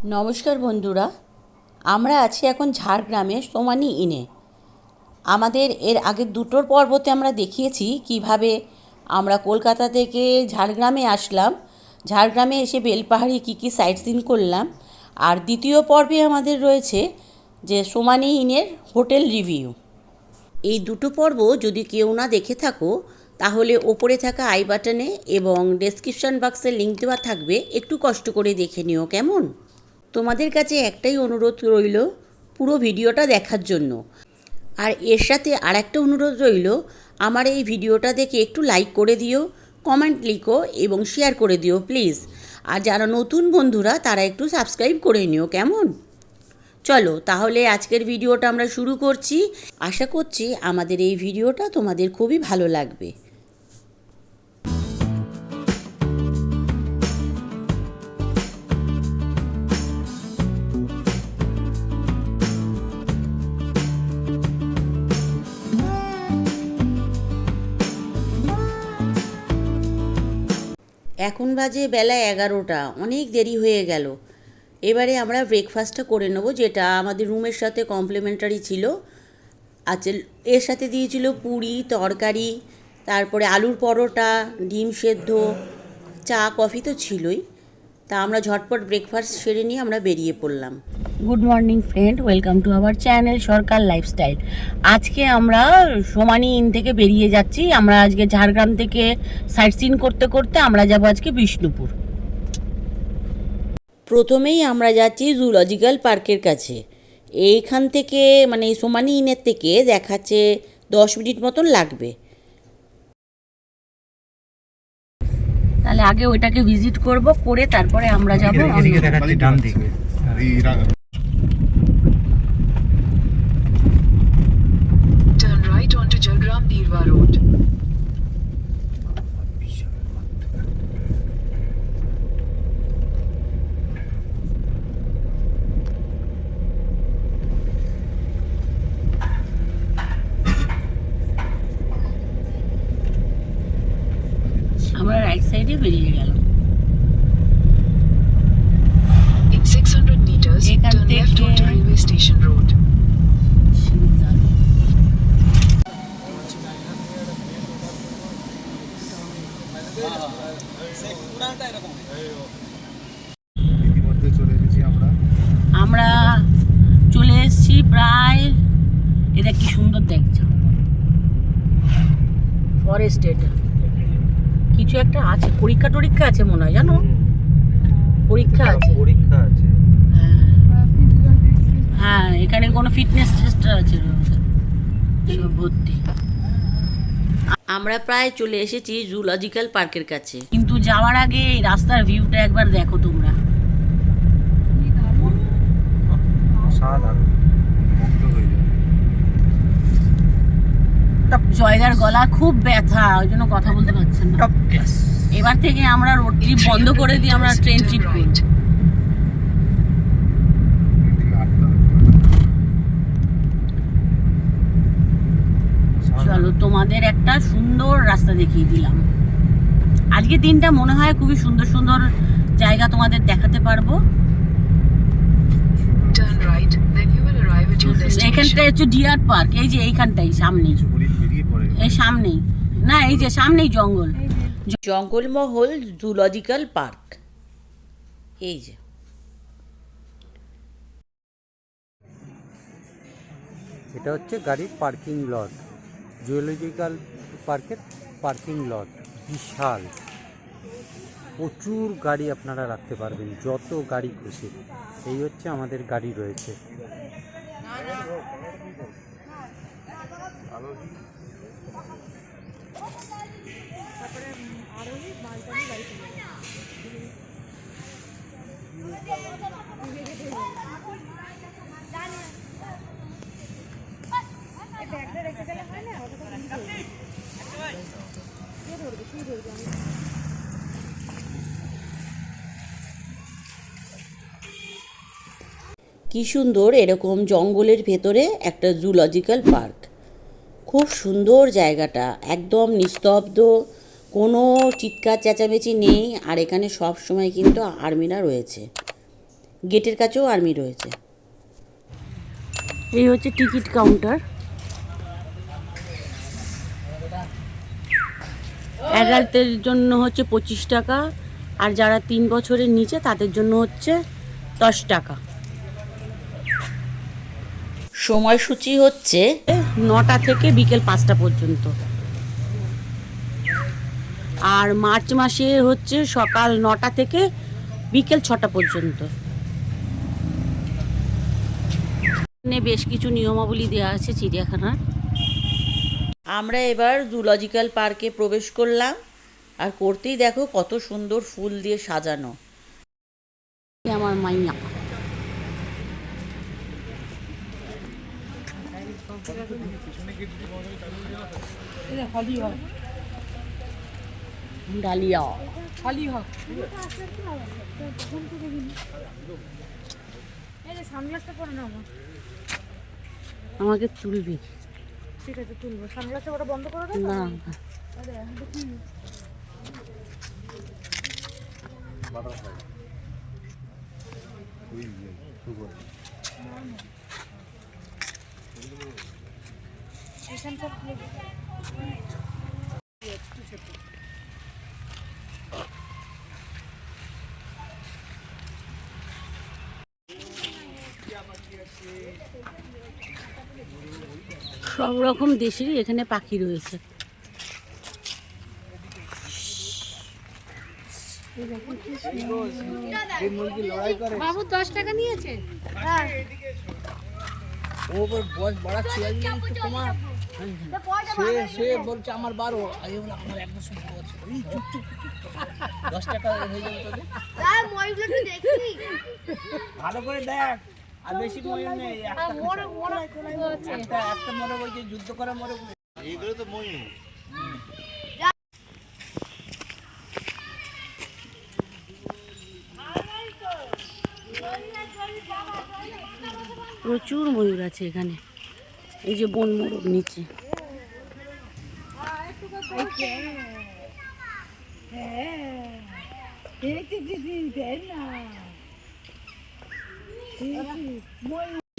নমস্কার বন্ধুরা, আমরা আছি এখন ঝাড়গ্রামে সোমানি ইনে। আমাদের এর আগের দুটোর পর্বতে আমরা দেখিয়েছি কিভাবে আমরা কলকাতা থেকে ঝাড়গ্রামে আসলাম, ঝাড়গ্রামে এসে বেলপাহাড়ি কী সাইট সিন করলাম। আর দ্বিতীয় পর্বে আমাদের রয়েছে যে সোমানি ইনের হোটেল রিভিউ। এই দুটো পর্ব যদি কেউ না দেখে থাকো তাহলে ওপরে থাকা আই বাটনে এবং ডেসক্রিপশন বক্সে লিঙ্ক দেওয়া থাকবে, একটু কষ্ট করে দেখে নিও কেমন। তোমাদের কাছে একটাই অনুরোধ রইল পুরো ভিডিওটা দেখার জন্য। আর এর সাথে আর একটা অনুরোধ রইল, আমার এই ভিডিওটা দেখে একটু লাইক করে দিও, কমেন্ট লিখো এবং শেয়ার করে দিও প্লিজ। আর যারা নতুন বন্ধুরা তারা একটু সাবস্ক্রাইব করে নিও কেমন। চলো তাহলে আজকের ভিডিওটা আমরা শুরু করছি। আশা করছি আমাদের এই ভিডিওটা তোমাদের খুবই ভালো লাগবে। এখন বাজে বেলা 11টা, অনেক দেরি হয়ে গেল। এবারে আমরা ব্রেকফাস্টটা করে নেব, যেটা আমাদের রুমের সাথে কমপ্লিমেন্টারি ছিল। আচ্ছা, এর সাথে দিয়েছিল পুরি, তরকারি, তারপরে আলুর পরোটা, ডিম সেদ্ধ, চা, কফি তো ছিলই। তা আমরা ঝটপট ব্রেকফাস্ট সেরে নিয়ে আমরা বেরিয়ে পড়লাম। Good morning friend, welcome to our channel Sarkar lifestyle. আজকে আমরা সোমানি ইন থেকে বেরিয়ে যাচ্ছি। আমরা আজকে ঝাড়গ্রাম থেকে সাইট সিন করতে করতে আমরা যাব আজকে বিষ্ণুপুর। প্রথমেই আমরা যাচ্ছি জুলজিক্যাল পার্কের কাছে। এইখান থেকে মানে সোমানি ইনের থেকে দেখাচ্ছে 10 মিনিট মতন লাগবে। তাহলে আগে ওইটাকে ভিজিট করব, করে তারপরে আমরা যাব ডান দিকে। Turn right onto Jalgram Dirwa Road. আমরা রাইট সাইডে বেরিয়ে গেল। In 600 meters, এখান turn left থেকে onto Railway Station Road. ইতিমধ্যে চলে এসেছি আমরা চলে এসেছি প্রায়। এটা কি সুন্দর দেখছো, ফরেস্ট। এটা কিছু একটা আছে, পরীক্ষা টরীক্ষা আছে মনে হয়, জানো, পরীক্ষা আছে। হ্যাঁ, এখানে কোনো ফিটনেস টেস্ট আছে সব ভর্তি। আমরা প্রায় চলে এসেছি জুলজিক্যাল পার্কের কাছে, কিন্তু যাওয়ার আগে এই রাস্তার ভিউটা একবার দেখো তোমরা। জয়দার গলা খুব ব্যথা, ওই জন্য কথা বলতে পারছেন না। এবার থেকে আমরা রোড ট্রিপ বন্ধ করে দিই, আমরা ট্রেন ট্রিপ করি। চলো তোমাদের একটা সুন্দর রাস্তা দেখিয়ে দিলাম। আজকে দিনটা মনে হয় খুবই সুন্দর সুন্দর জায়গা তোমাদের দেখাতে পারবো। Turn right, then you will arrive at your destination. এখানটা হচ্ছে ডিয়ার পার্ক, এই যে এইখানটাই সামনেই, এই সামনেই, না এই যে সামনেই জঙ্গল, জঙ্গলমহল জুলজিক্যাল পার্ক। এই যে এটা হচ্ছে গাড়ির পার্কিং লট, জুলজিক্যাল পার্কের পার্কিং লট। বিশাল, প্রচুর গাড়ি আপনারা রাখতে পারবেন, যত গাড়ি খুশি। এই হচ্ছে আমাদের গাড়ি রয়েছে। কি সুন্দর এরকম জঙ্গলের ভেতরে একটা জুলজিক্যাল পার্ক। খুব সুন্দর জায়গাটা, একদম নিস্তব্ধ, কোনো চিৎকার চেঁচামেচি নেই। আর এখানে সব সময় কিন্তু আর্মিরা রয়েছে। গেটের কাছেও আর্মি রয়েছে। এই হচ্ছে টিকিট কাউন্টার। অ্যাডাল্টদের জন্য হচ্ছে 25 টাকা, আর যারা 3 বছরের নিচে তাদের জন্য হচ্ছে 10 টাকা। সময়সূচি হচ্ছে 9টা থেকে বিকেল 5টা পর্যন্ত। আর মার্চ মাসে হচ্ছে সকাল 9টা থেকে বিকেল 6টা পর্যন্ত। এখানে বেশ কিছু নিয়মাবলী দেওয়া আছে চিড়িয়াখানার। আমরা এবার জুলজিক্যাল পার্কে প্রবেশ করলাম, আর করতেই দেখো কত সুন্দর ফুল দিয়ে সাজানো। আমার মাইয়া ডালিয়া আমাকে তুলবি? ঠিক আছে, তুলবো। সানগ্লাসটা ওটা বন্ধ করে দাও না, সব রকম দেশেরই এখানে পাখি রয়েছে। বাবু 10 টাকা নিয়েছে। ও বয়স বাড়াচ্ছে সে বলছে আমার 12, আমি বললাম আমার 1 বছর আছে। এই চুপ চুপ 10 টাকা হয়ে যাবে তোদের। ভালো করে দেখ, আর বেশি ময়ূর নেই। একটা মরে বলছে যুদ্ধ করে মরে। এইগুলো তো ময়ূর। প্রচুর ময়ূর আছে এখানে। এই যে বন মোরগ নিচে।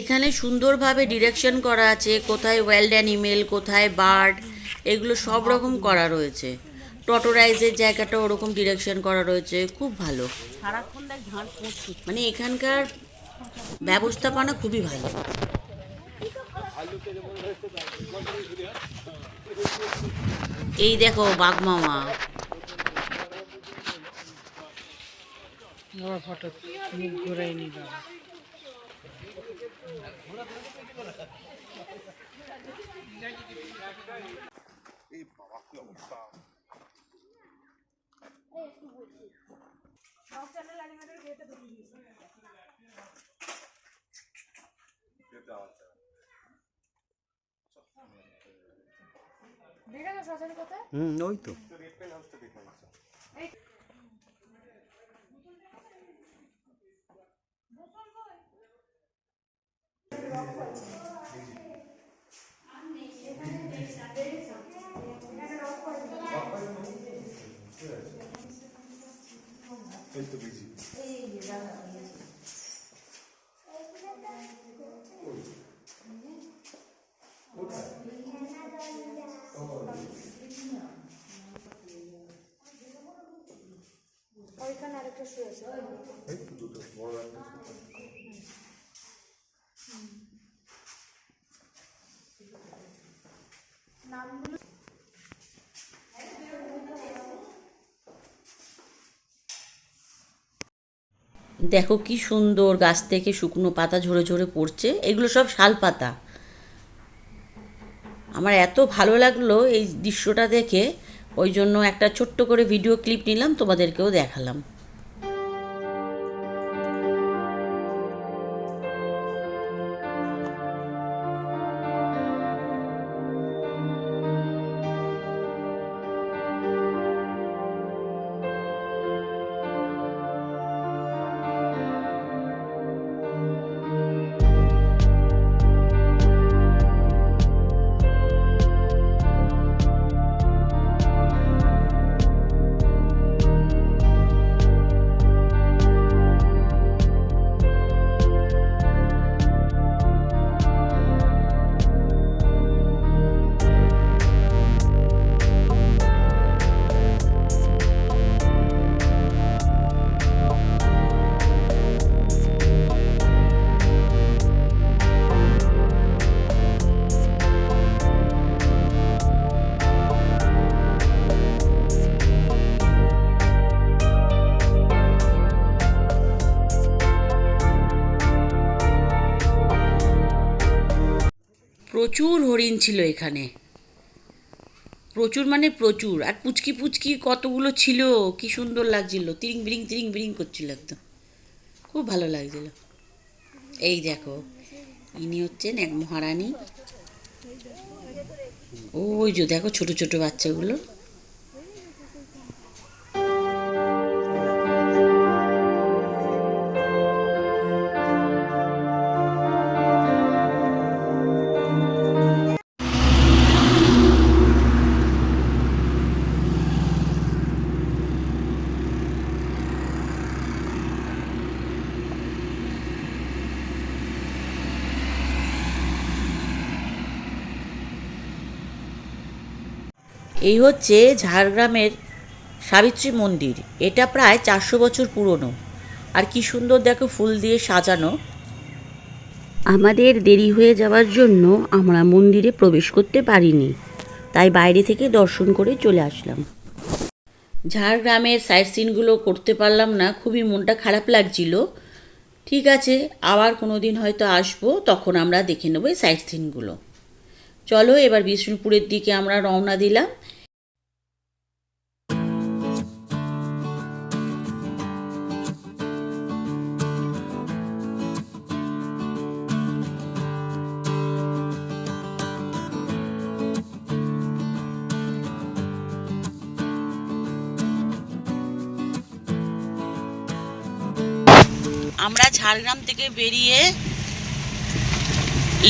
এখানে সুন্দরভাবে ডিরেকশন করা আছে, কোথায় ওয়াইল্ড অ্যানিমেল, কোথায় বার্ড, এগুলো সব রকম করা রয়েছে। টটোরাইজের জায়গাটা ওরকম ডিরেকশন করা রয়েছে, খুব ভালো। সারাক্ষণ দেখ ঝাড় পড়ছে, মানে এখানকার ব্যবস্থাপনা খুবই ভালো। এই দেখো বাঘ মামা। ফটো মুখ ঘুরাই নি দাদা। ওই তো ওইখানে আরেকটা শুয়ে আছে। দেখো কি সুন্দর, গাছ থেকে শুকনো পাতা ঝরে ঝরে পড়ছে। এগুলো সব শাল পাতা। আমার এত ভালো লাগলো এই দৃশ্যটা দেখে, ওই জন্য একটা ছোট্ট করে ভিডিও ক্লিপ নিলাম, তোমাদেরকেও দেখালাম। প্রচুর হরিণ ছিল এখানে, প্রচুর মানে প্রচুর। আর পুচকি পুচকি কতগুলো ছিল, কি সুন্দর লাগছিল, তিরিং বিরিং করছিল একদম, খুব ভালো লাগছিল। এই দেখো, ইনি হচ্ছেন এক মহারানী। ওই যে দেখো ছোট ছোট বাচ্চাগুলো। এই হচ্ছে ঝাড়গ্রামের সাবিত্রী মন্দির। এটা প্রায় 400 বছর পুরনো, আর কি সুন্দর দেখো ফুল দিয়ে সাজানো। আমাদের দেরি হয়ে যাওয়ার জন্য আমরা মন্দিরে প্রবেশ করতে পারিনি, তাই বাইরে থেকে দর্শন করে চলে আসলাম। ঝাড়গ্রামের সাইট সিনগুলো করতে পারলাম না, খুবই মনটা খারাপ লাগছিল। ঠিক আছে, আবার কোনো দিন হয়তো আসবো, তখন আমরা দেখে নেবো এই সাইট সিনগুলো। চলো এবার বিষ্ণুপুরের দিকে আমরা রওনা দিলাম। আমরা ঝাড়গ্রাম থেকে বেরিয়ে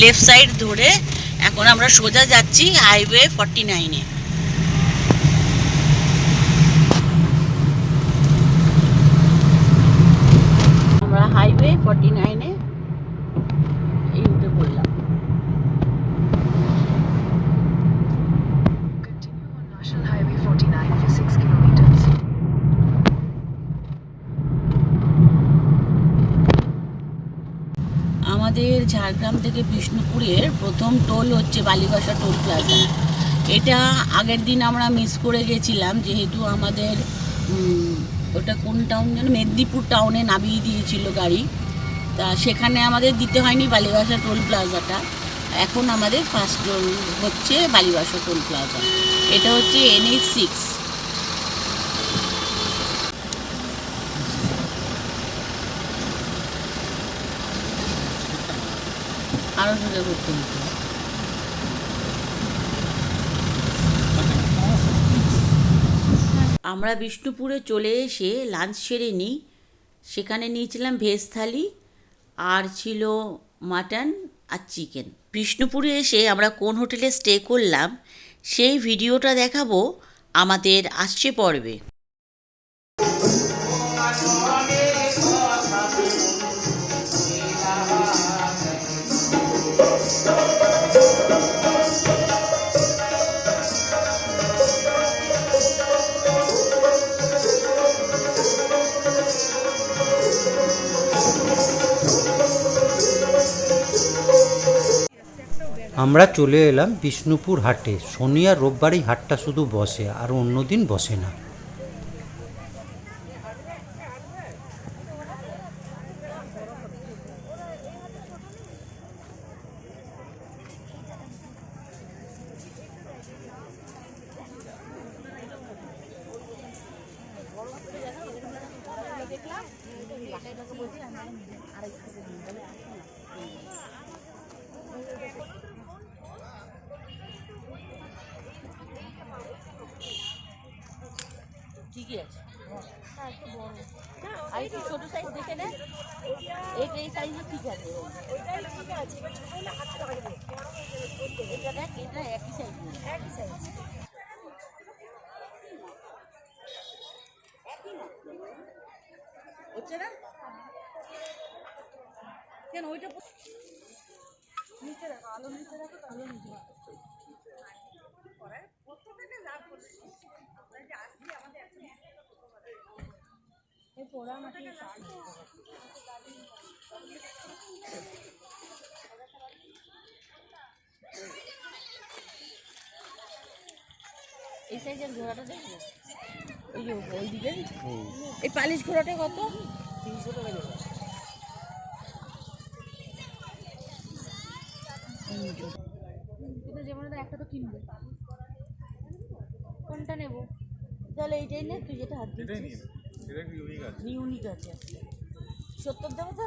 লেফট সাইড ধরে এখন আমরা সোজা যাচ্ছি হাইওয়ে 49-এ। আমরা হাইওয়ে 49-এ এই রুটে বললাম। Continue on National Highway 49 for 6 kilometers. আমাদের ঝাড়গ্রাম থেকে বিষ্ণুপুরের প্রথম টোল হচ্ছে বালিবাসা টোল প্লাজা। এটা আগের দিন আমরা মিস করে গেছিলাম, যেহেতু আমাদের ওটা কোন টাউন যেন, মেদিনীপুর টাউনে নামিয়ে দিয়েছিল গাড়ি, তা সেখানে আমাদের দিতে হয়নি বালিবাসা টোল প্লাজাটা। এখন আমাদের ফার্স্ট টোল হচ্ছে বালিবাসা টোল প্লাজা। এটা হচ্ছে NH6। আরও সোজা করতে হতো। আমরা বিষ্ণুপুরে চলে এসে লাঞ্চ সেরে নিই। সেখানে নিয়েছিলাম ভেজ থালি, আর ছিল মাটন আর চিকেন। বিষ্ণুপুরে এসে আমরা কোন হোটেলে স্টে করলাম সেই ভিডিওটা দেখাবো আমাদের আসছে পর্বে। আমরা চলে এলাম বিষ্ণুপুর হাটে। শনি আর রোববারই হাটটা শুধু বসে, আর অন্য দিন বসে না। ঠিকই আছে, আর একটু ছোট সাইজ দেখে নেন। এই সাইজে ঠিক আছে, এটা দেখ, এটা একই সাইজ, হচ্ছে না কেন? ওইটা নিচে রাখো, আলো নিচে রাখো, আলো নিচে রাখো। এই সাইজের ঘোড়াটা দেখবো, ওই যে ওই দিকে এই পালিশ ঘোড়াটা কত? 300 টাকা দেবো। একটা তো কিনবে। কোনটা নেব? তাহলে এইটাই নে, তুই যেটা হাত দিচ্ছিস। ইউনিক আছে। 70 দেবো তো?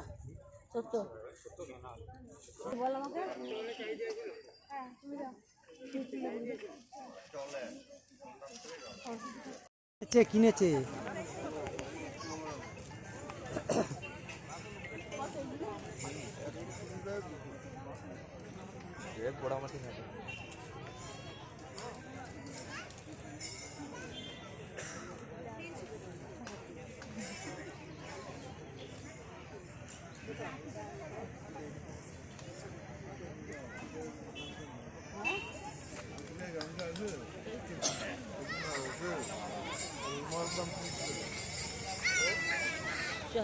70। বল আমাকে। হ্যাঁ তুমি যাও। কিনেছে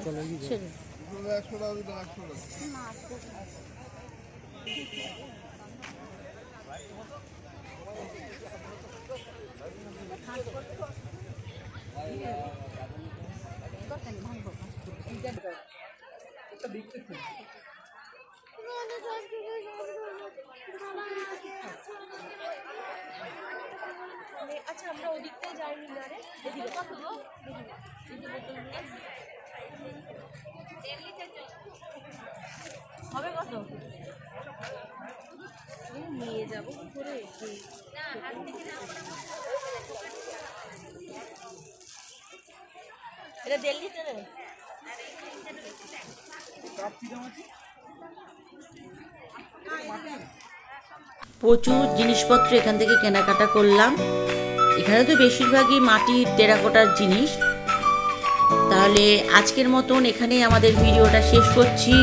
চলো ছেড়ে। আচ্ছা আমরা ওদিকটাই যাই মিলারে। এদিকে কত গো? হবে কত? নিয়ে যাবো করে এটা 1.5 লিটারের। প্রচুর জিনিসপত্র এখান থেকে কেনাকাটা করলাম। এখানে তো বেশিরভাগই মাটির টেরাকোটার জিনিস। তাহলে আজকের মতন এখানেই আমাদের ভিডিওটা শেষ করছি।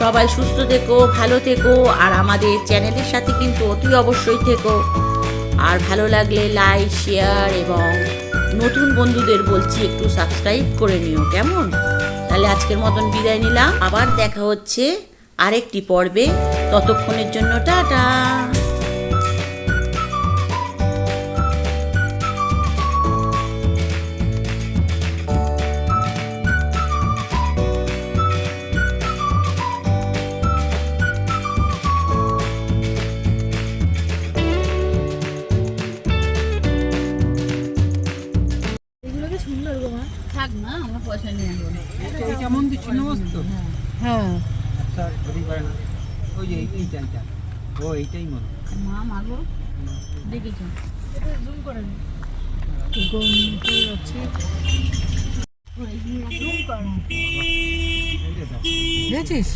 সবাই সুস্থ থেকো, ভালো থেকো, আর আমাদের চ্যানেলের সাথে কিন্তু অতি অবশ্যই থেকো। আর ভালো লাগলে লাইক, শেয়ার এবং নতুন বন্ধুদের বলছি একটু সাবস্ক্রাইব করে নিও, কেমন? তাহলে আজকের মতন বিদায় নিলাম। আবার দেখা হচ্ছে আরেকটি পর্বে। ততক্ষণের জন্য টাটা। এগুলো কি সুন্দর গো মা। থাক না, আমরা পয়সা নিয়ে আসবো না। এইটা মন্দির ছিল মস্ত হ্যাঁ আচ্ছা ধরি পারে না ওই যে এইটা ও এইটাই মনে মা মাগো দেখেছো? এটা জুম করে নি। দেখেছিস?